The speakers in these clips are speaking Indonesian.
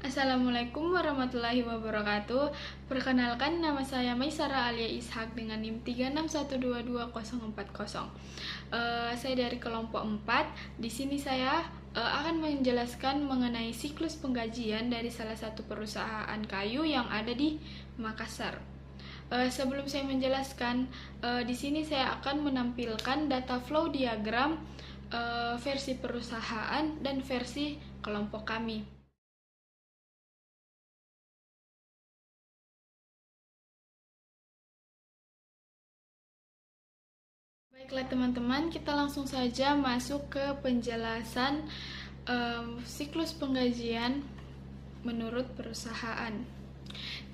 Assalamualaikum warahmatullahi wabarakatuh. Perkenalkan, nama saya Maisara Alia Ishak dengan NIM 36122040. Saya dari kelompok 4. Di sini saya akan menjelaskan mengenai siklus penggajian dari salah satu perusahaan kayu yang ada di Makassar. Sebelum saya menjelaskan, di sini saya akan menampilkan data flow diagram versi perusahaan dan versi kelompok kami. Baiklah teman-teman, kita langsung saja masuk ke penjelasan siklus penggajian menurut perusahaan.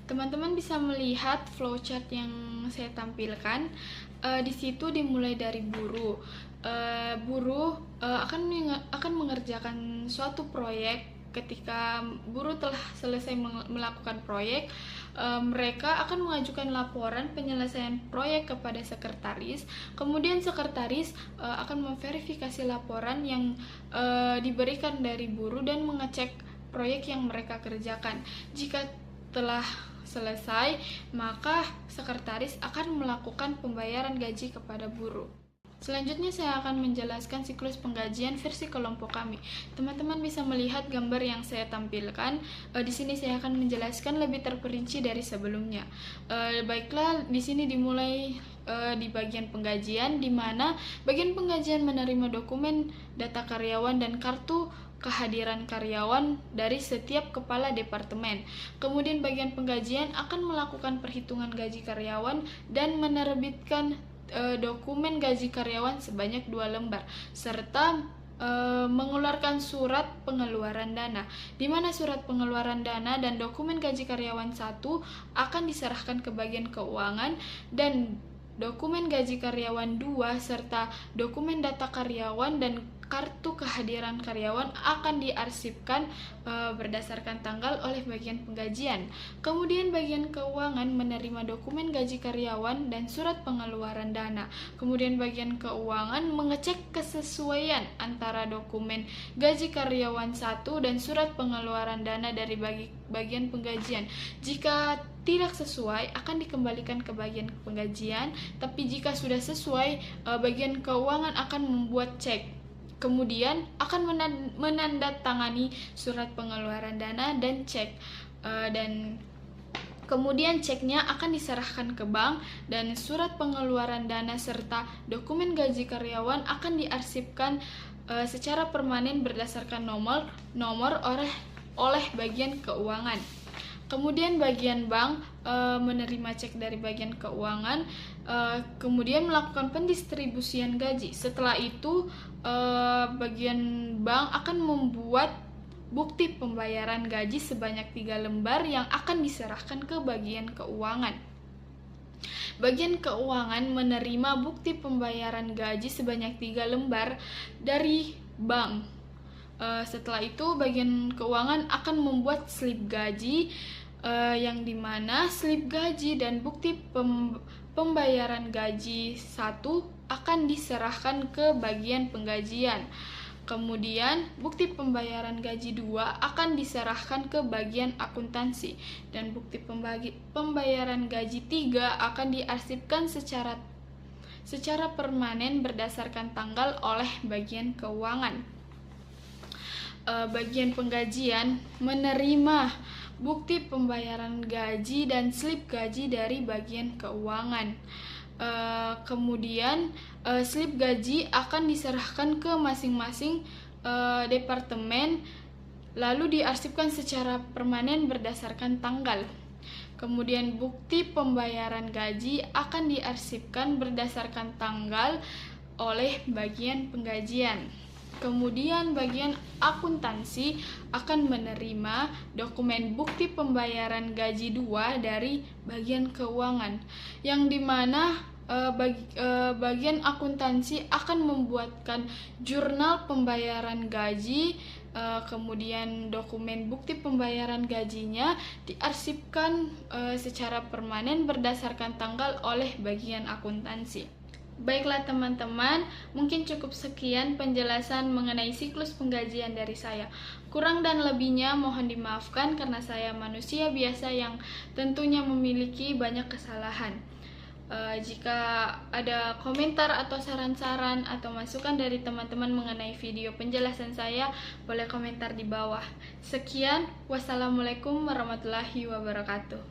Teman-teman bisa melihat flowchart yang saya tampilkan. Di situ dimulai dari buruh. Buruh akan mengerjakan suatu proyek. Ketika buruh telah selesai melakukan proyek, mereka akan mengajukan laporan penyelesaian proyek kepada sekretaris. Kemudian sekretaris akan memverifikasi laporan yang diberikan dari buruh dan mengecek proyek yang mereka kerjakan. Jika telah selesai, maka sekretaris akan melakukan pembayaran gaji kepada buruh. Selanjutnya saya akan menjelaskan siklus penggajian versi kelompok kami. Teman-teman bisa melihat gambar yang saya tampilkan. Di sini saya akan menjelaskan lebih terperinci dari sebelumnya. Baiklah, di sini dimulai di bagian penggajian, di mana bagian penggajian menerima dokumen data karyawan dan kartu kehadiran karyawan dari setiap kepala departemen. Kemudian bagian penggajian akan melakukan perhitungan gaji karyawan dan menerbitkan dokumen gaji karyawan sebanyak 2 lembar serta mengeluarkan surat pengeluaran dana, di mana surat pengeluaran dana dan dokumen gaji karyawan 1 akan diserahkan ke bagian keuangan, dan dokumen gaji karyawan 2 serta dokumen data karyawan dan kartu kehadiran karyawan akan diarsipkan berdasarkan tanggal oleh bagian penggajian. Kemudian bagian keuangan menerima dokumen gaji karyawan dan surat pengeluaran dana. Kemudian bagian keuangan mengecek kesesuaian antara dokumen gaji karyawan 1 dan surat pengeluaran dana dari bagian penggajian. Jika tidak sesuai akan dikembalikan ke bagian penggajian, tapi jika sudah sesuai, bagian keuangan akan membuat cek. Kemudian akan menandatangani surat pengeluaran dana dan cek, dan kemudian ceknya akan diserahkan ke bank, dan surat pengeluaran dana serta dokumen gaji karyawan akan diarsipkan secara permanen berdasarkan nomor oleh bagian keuangan. Kemudian bagian bank menerima cek dari bagian keuangan, kemudian melakukan pendistribusian gaji. Setelah itu bagian bank akan membuat bukti pembayaran gaji sebanyak 3 lembar yang akan diserahkan ke bagian keuangan. Bagian keuangan menerima bukti pembayaran gaji sebanyak 3 lembar dari bank. Setelah itu bagian keuangan akan membuat slip gaji, yang dimana slip gaji dan bukti pembayaran gaji 1 akan diserahkan ke bagian penggajian. Kemudian bukti pembayaran gaji 2 akan diserahkan ke bagian akuntansi, dan bukti pembayaran gaji 3 akan diarsipkan secara permanen berdasarkan tanggal oleh bagian keuangan. Bagian penggajian menerima bukti pembayaran gaji dan slip gaji dari bagian keuangan. Kemudian slip gaji akan diserahkan ke masing-masing departemen, lalu diarsipkan secara permanen berdasarkan tanggal. Kemudian bukti pembayaran gaji akan diarsipkan berdasarkan tanggal oleh bagian penggajian. Kemudian bagian akuntansi akan menerima dokumen bukti pembayaran gaji 2 dari bagian keuangan, yang dimana bagian akuntansi akan membuatkan jurnal pembayaran gaji. Kemudian dokumen bukti pembayaran gajinya diarsipkan secara permanen berdasarkan tanggal oleh bagian akuntansi. Baiklah teman-teman, mungkin cukup sekian penjelasan mengenai siklus penggajian dari saya. Kurang dan lebihnya mohon dimaafkan karena saya manusia biasa yang tentunya memiliki banyak kesalahan. Jika ada komentar atau saran-saran atau masukan dari teman-teman mengenai video penjelasan saya, boleh komentar di bawah. Sekian, wassalamualaikum warahmatullahi wabarakatuh.